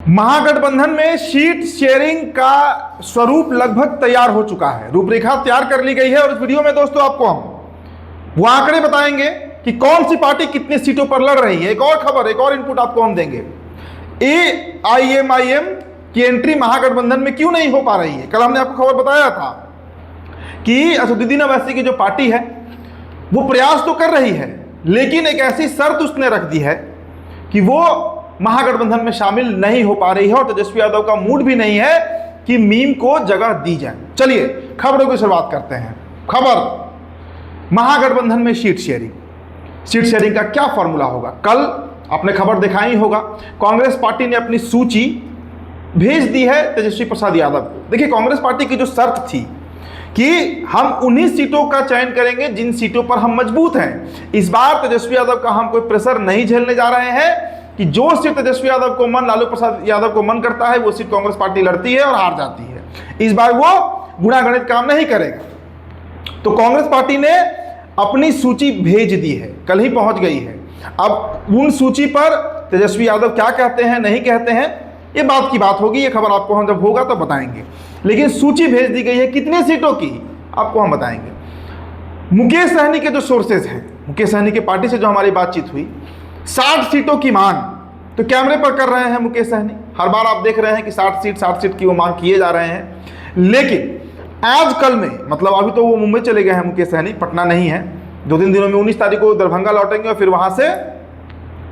महागठबंधन में seat sharing का स्वरूप लगभग तैयार हो चुका है, रूपरेखा तैयार कर ली गई है और इस वीडियो में दोस्तों आपको हम वो आंकड़े बताएंगे कि कौन सी पार्टी कितनी सीटों पर लड़ रही है। एक और खबर, एक और इनपुट आपको हम देंगे, AIMIM की एंट्री महागठबंधन में क्यों नहीं हो पा रही है। कल हमने आपको खबर बताया था कि असदुद्दीन अवैसी की जो पार्टी है वो प्रयास तो कर रही है, लेकिन एक ऐसी शर्त उसने रख दी है कि वो महागठबंधन में शामिल नहीं हो पा रही है और तेजस्वी यादव का मूड भी नहीं है कि मीम को जगह दी जाए। चलिए खबरों की शुरुआत करते हैं। खबर, महागठबंधन में सीट शेयरिंग का क्या फॉर्मूला होगा। कल आपने खबर देखा ही होगा, कांग्रेस पार्टी ने अपनी सूची भेज दी है तेजस्वी प्रसाद यादव को। देखिए, कांग्रेस पार्टी की जो शर्त थी कि हम उन्हीं सीटों का चयन करेंगे जिन सीटों पर हम मजबूत हैं। इस बार तेजस्वी यादव का हम कोई प्रेशर नहीं झेलने जा रहे हैं कि जो सीट तेजस्वी यादव को लालू प्रसाद यादव को मन करता है वो सीट कांग्रेस पार्टी लड़ती है और हार जाती है। इस बार वो गुणागणित काम नहीं करेगा। तो कांग्रेस पार्टी ने अपनी सूची भेज दी है, कल ही पहुंच गई है। अब उन सूची पर तेजस्वी यादव क्या कहते हैं नहीं कहते हैं ये बात की बात होगी, ये खबर आपको हम जब होगा तो बताएंगे। लेकिन सूची भेज दी गई है, कितने सीटों की आपको हम बताएंगे। मुकेश सहनी के जो सोर्सेज हैं, मुकेश सहनी की पार्टी से जो हमारी बातचीत हुई, 60 सीटों की मांग तो कैमरे पर कर रहे हैं मुकेश सहनी। हर बार आप देख रहे हैं कि 60 सीट की वो मांग किए जा रहे हैं। लेकिन आज कल में, मतलब अभी तो वो मुंबई चले गए हैं मुकेश सहनी, पटना नहीं है। 2-3 दिनों में 19 तारीख को दरभंगा लौटेंगे और फिर वहां से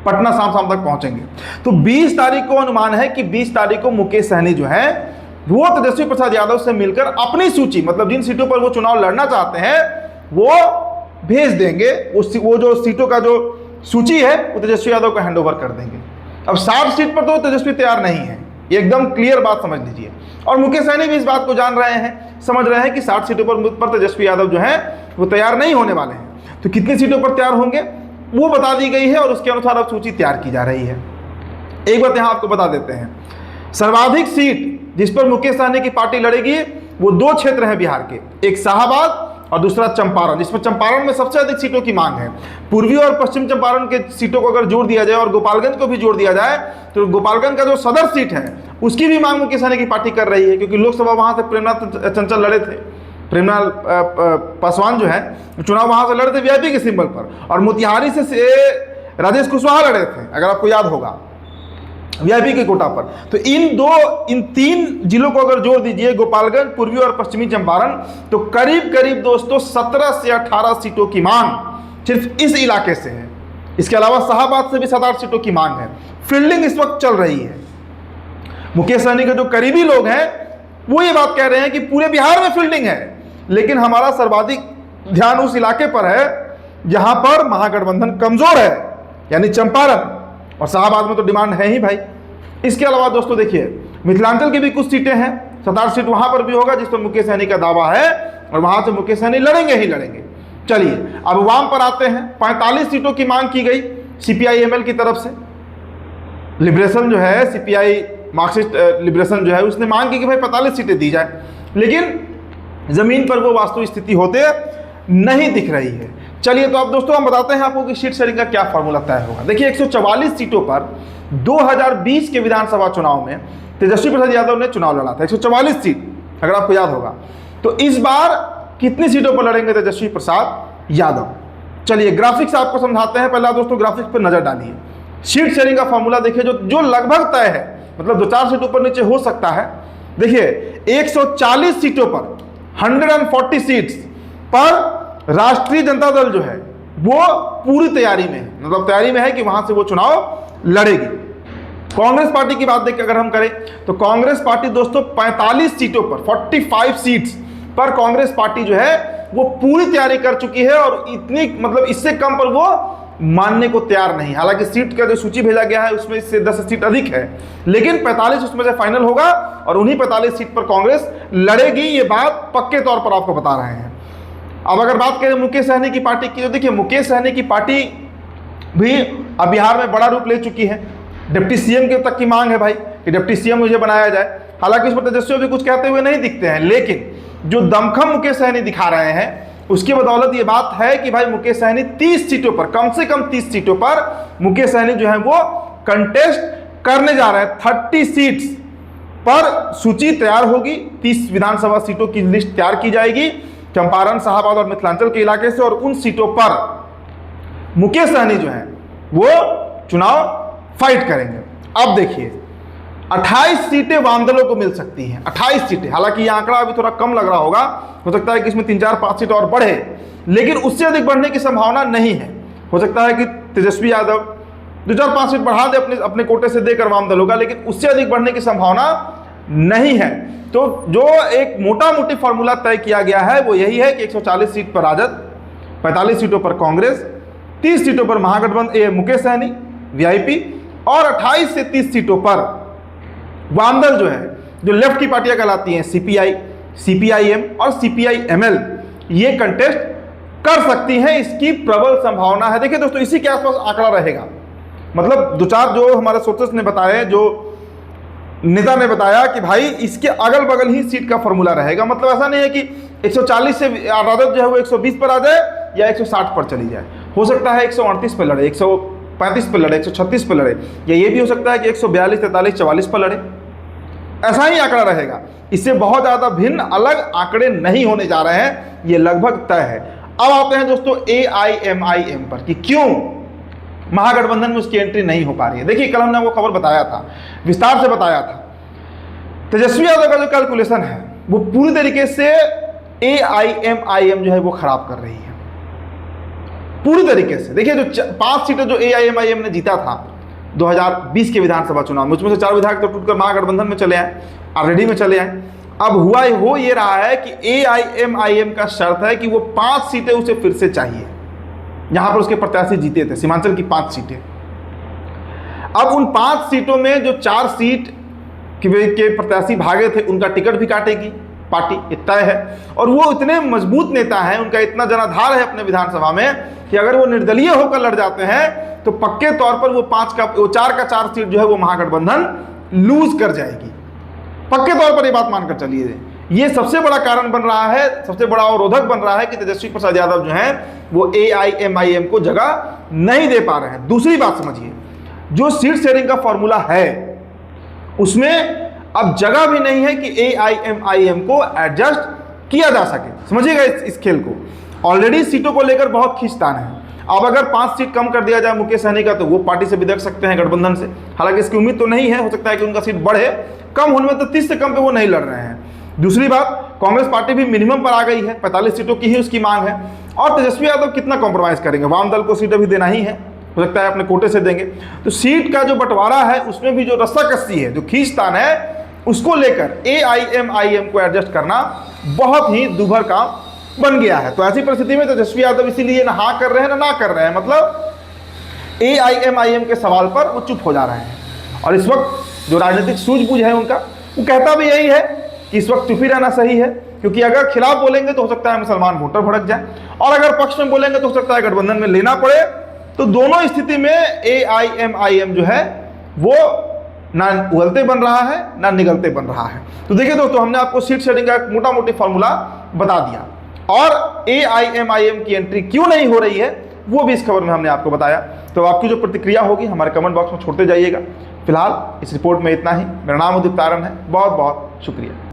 पटना शाम तक पहुंचेंगे। तो 20 तारीख को अनुमान है कि 20 तारीख को मुकेश सहनी जो है वो तेजस्वी प्रसाद यादव से मिलकर अपनी सूची, मतलब जिन सीटों पर वो चुनाव लड़ना चाहते हैं वो भेज देंगे। वो जो सीटों का जो सूची है वो तेजस्वी यादव को हैंड ओवर कर देंगे। अब 60 सीट पर तो तेजस्वी तैयार नहीं है, ये एकदम क्लियर बात समझ लीजिए। और मुकेश सहनी भी इस बात को जान रहे हैं, समझ रहे हैं कि 60 सीटों पर तेजस्वी यादव जो है वो तैयार नहीं होने वाले हैं। तो कितनी सीटों पर तैयार होंगे वो बता दी गई है और उसके अनुसार अब सूची तैयार की जा रही है। एक बात यहाँ आपको बता देते हैं, सर्वाधिक सीट जिस पर मुकेश सहनी की पार्टी लड़ेगी वो 2 क्षेत्र हैं बिहार के, एक शाहाबाद और दूसरा चंपारण, जिसमें चंपारण में सबसे अधिक सीटों की मांग है। पूर्वी और पश्चिम चंपारण के सीटों को अगर जोड़ दिया जाए और गोपालगंज को भी जोड़ दिया जाए तो गोपालगंज का जो सदर सीट है उसकी भी मांग मुकेश सहनी की पार्टी कर रही है, क्योंकि लोकसभा वहां से प्रेमनाथ चंचल लड़े थे। प्रेमलाल पासवान जो है चुनाव वहां से लड़े थे VIP के सिंबल पर, और मोतिहारी से राजेश कुशवाहा लड़े थे, अगर आपको याद होगा, VIP के कोटा पर। तो इन 3 जिलों को अगर जोड़ दीजिए, गोपालगंज, पूर्वी और पश्चिमी चंपारण, तो करीब दोस्तों 17 से 18 सीटों की मांग सिर्फ इस इलाके से है। इसके अलावा शाहाबाद से भी 7-8 सीटों की मांग है। फील्डिंग इस वक्त चल रही है। मुकेश सहनी के जो करीबी लोग हैं वो ये बात कह रहे हैं कि पूरे बिहार में फील्डिंग है, लेकिन हमारा सर्वाधिक ध्यान उस इलाके पर है जहां पर महागठबंधन कमजोर है, यानी चंपारण और शाहाबाद में तो डिमांड है ही भाई। इसके अलावा दोस्तों देखिए, मिथिलांचल की भी कुछ सीटें हैं, 7-8 सीट वहां पर भी होगा जिस पर मुकेश सहनी का दावा है और वहां से मुकेश सहनी लड़ेंगे ही लड़ेंगे। चलिए अब वाम पर आते हैं। 45 सीटों की मांग की गई CPI-ML की तरफ से। लिबरेशन जो है, CPI मार्क्सिस्ट लिबरेशन जो है, उसने मांग की कि भाई 45 सीटें दी जाए, लेकिन जमीन पर वो वास्तु स्थिति होते नहीं दिख रही है। चलिए तो अब दोस्तों हम बताते हैं आपको कि सीट शेयरिंग का क्या फॉर्मूला तय होगा। देखिए, 144 सीटों पर 2020 के विधानसभा चुनाव में तेजस्वी प्रसाद यादव ने चुनाव लड़ा था, 144 सीट, अगर आपको याद होगा। तो इस बार कितनी सीटों पर लड़ेंगे तेजस्वी प्रसाद यादव। चलिए ग्राफिक्स आपको समझाते हैं। पहला दोस्तों ग्राफिक्स पर नजर डालिए। सीट शेयरिंग का फॉर्मूला देखिए जो लगभग तय है, मतलब 2-4 सीट ऊपर नीचे हो सकता है। देखिए 140 सीटों पर 140 सीट्स पर राष्ट्रीय जनता दल जो है वो पूरी तैयारी में है, मतलब तैयारी में है कि वहां से वो चुनाव लड़ेगी। कांग्रेस पार्टी की बात देखकर अगर हम करें तो कांग्रेस पार्टी दोस्तों 45 सीटों पर, 45 सीट्स पर कांग्रेस पार्टी जो है वो पूरी तैयारी कर चुकी है और इतनी, मतलब इससे कम पर वो मानने को तैयार नहीं। हालांकि सीट का जो सूची भेजा गया है उसमें इससे 10 सीट अधिक है, लेकिन 45 उसमें से फाइनल होगा और उन्हीं 45 सीट पर कांग्रेस लड़ेगी। ये बात पक्के तौर पर आपको बता रहे हैं। अब अगर बात करें मुकेश सहनी की पार्टी की, तो देखिए मुकेश सहनी की पार्टी भी अब बिहार में बड़ा रूप ले चुकी है। डिप्टी CM के तक की मांग है भाई कि डिप्टी CM मुझे बनाया जाए। हालांकि उस पर तेजस्वी भी कुछ कहते हुए नहीं दिखते हैं, लेकिन जो दमखम मुकेश सहनी दिखा रहे हैं उसकी बदौलत ये बात है कि भाई मुकेश सहनी 30 सीटों पर, कम से कम 30 सीटों पर मुकेश सहनी जो है वो कंटेस्ट करने जा रहे हैं। 30 सीट्स पर सूची तैयार होगी, 30 विधानसभा सीटों की लिस्ट तैयार की जाएगी चंपारण, शाहबाद और मिथिलांचल के इलाके से, और उन सीटों पर मुकेश सहनी जो है वो चुनाव फाइट करेंगे। अब देखिए 28 सीटें वाम दलों को मिल सकती हैं, 28 सीटें। हालांकि यह आंकड़ा अभी थोड़ा कम लग रहा होगा, हो सकता है कि इसमें 3, 4, 5 सीट और बढ़े, लेकिन उससे अधिक बढ़ने की संभावना नहीं है। हो सकता है कि तेजस्वी यादव 2, 4, 5 सीट बढ़ा दे अपने कोटे से देकर वाम दलों का, लेकिन उससे अधिक बढ़ने की संभावना नहीं है। तो जो एक मोटा मोटी फॉर्मूला तय किया गया है वो यही है कि 140 सीट पर राजद, 45 सीटों पर कांग्रेस, 30 सीटों पर महागठबंधन मुकेश सहनी वीआईपी, और 28 से 30 सीटों पर वामदल जो है, जो लेफ्ट की पार्टियां कहलाती हैं सीपीआई, सीपीआईएम और सीपीआईएमएल, ये कंटेस्ट कर सकती हैं। इसकी प्रबल संभावना है। देखिए दोस्तों, इसी के आसपास आंकड़ा रहेगा। मतलब 2-4 जो हमारे सोर्सेस ने बताए, जो नेता ने बताया कि भाई इसके अगल बगल ही सीट का फॉर्मूला रहेगा। मतलब ऐसा नहीं है कि 140 से राजद जो है वो 120 पर आ जाए या 160 पर चली जाए। हो सकता है 138 पर लड़े, 135 पर लड़े, 136 पर लड़े, या ये भी हो सकता है कि 142, 43, 44 पर लड़े। ऐसा ही आंकड़ा रहेगा। इससे बहुत ज़्यादा भिन्न अलग आंकड़े नहीं होने जा रहे हैं, ये लगभग तय है। अब आते हैं दोस्तों AIMIM पर कि क्यों महागठबंधन में उसकी एंट्री नहीं हो पा रही है। देखिए कल हमने वो खबर बताया था, विस्तार से बताया था। तेजस्वी यादव का जो कैलकुलेशन है वो पूरी तरीके से AIMIM जो है वो खराब कर रही है, पूरी तरीके से। देखिए जो 5 सीटें जो AIMIM ने जीता था 2020 के विधानसभा चुनाव में, उसमें से 4 विधायक तो टूटकर महागठबंधन में चले आए, आरजेडी में चले आए। अब हुआ हो ये रहा है कि AIMIM का शर्त है कि वो 5 सीटें उसे फिर से चाहिए, यहां पर उसके प्रत्याशी जीते थे सीमांचल की 5 सीटें। अब उन 5 सीटों में जो 4 सीट के प्रत्याशी भागे थे उनका टिकट भी काटेगी पार्टी, तय है। और वो इतने मजबूत नेता हैं, उनका इतना जनाधार है अपने विधानसभा में कि अगर वो निर्दलीय होकर लड़ जाते हैं तो पक्के तौर पर वो 4 का 4 सीट जो है वो महागठबंधन लूज कर जाएगी। पक्के तौर पर ये बात मानकर चलिए। ये सबसे बड़ा कारण बन रहा है, सबसे बड़ा अवरोधक बन रहा है कि तेजस्वी प्रसाद यादव जो हैं वो AIMIM को जगह नहीं दे पा रहे हैं। दूसरी बात समझिए, जो सीट शेयरिंग का फॉर्मूला है उसमें अब जगह भी नहीं है कि AIMIM को एडजस्ट किया जा सके। समझिएगा इस खेल को। ऑलरेडी सीटों को लेकर बहुत खींचतान है। अब अगर 5 सीट कम कर दिया जाए मुकेश सहनी का तो वो पार्टी से बिदक सकते हैं गठबंधन से। हालांकि इसकी उम्मीद तो नहीं है, हो सकता है कि उनका सीट बढ़े, कम होने में तो 30 से कम पे वो नहीं लड़ रहे हैं। दूसरी बात, कांग्रेस पार्टी भी मिनिमम पर आ गई है, 45 सीटों की ही उसकी मांग है। और तेजस्वी यादव कितना कॉम्प्रोमाइज करेंगे, वाम दल को सीट अभी देना ही है, हो सकता है अपने कोटे से देंगे। तो सीट का जो बंटवारा है उसमें भी जो रस्साकसी है, जो खींचतान है, उसको लेकर AIMIM को एडजस्ट करना बहुत ही दुभर काम बन गया है। तो ऐसी परिस्थिति में तेजस्वी यादव इसीलिए ना हाँ कर रहे हैं ना कर रहे हैं। मतलब AIMIM के सवाल पर वो चुप हो जा रहे हैं। और इस वक्त जो राजनीतिक सूझबूझ है उनका, वो कहता भी यही है कि इस वक्त चुप ही रहना सही है, क्योंकि अगर खिलाफ बोलेंगे तो हो सकता है मुसलमान वोटर भड़क जाए, और अगर पक्ष में बोलेंगे तो हो सकता है गठबंधन में लेना पड़े। तो दोनों स्थिति में AIMIM जो है वो ना उगलते बन रहा है ना निगलते बन रहा है। तो देखिए दोस्तों, हमने आपको सीट शेयरिंग का एक मोटा मोटी फॉर्मूला बता दिया, और AIMIM की एंट्री क्यों नहीं हो रही है वो भी इस खबर में हमने आपको बताया। तो आपकी जो प्रतिक्रिया होगी हमारे कमेंट बॉक्स में छोड़ते जाइएगा। फिलहाल इस रिपोर्ट में इतना ही। मेरा नाम उदित तारण है, बहुत बहुत शुक्रिया।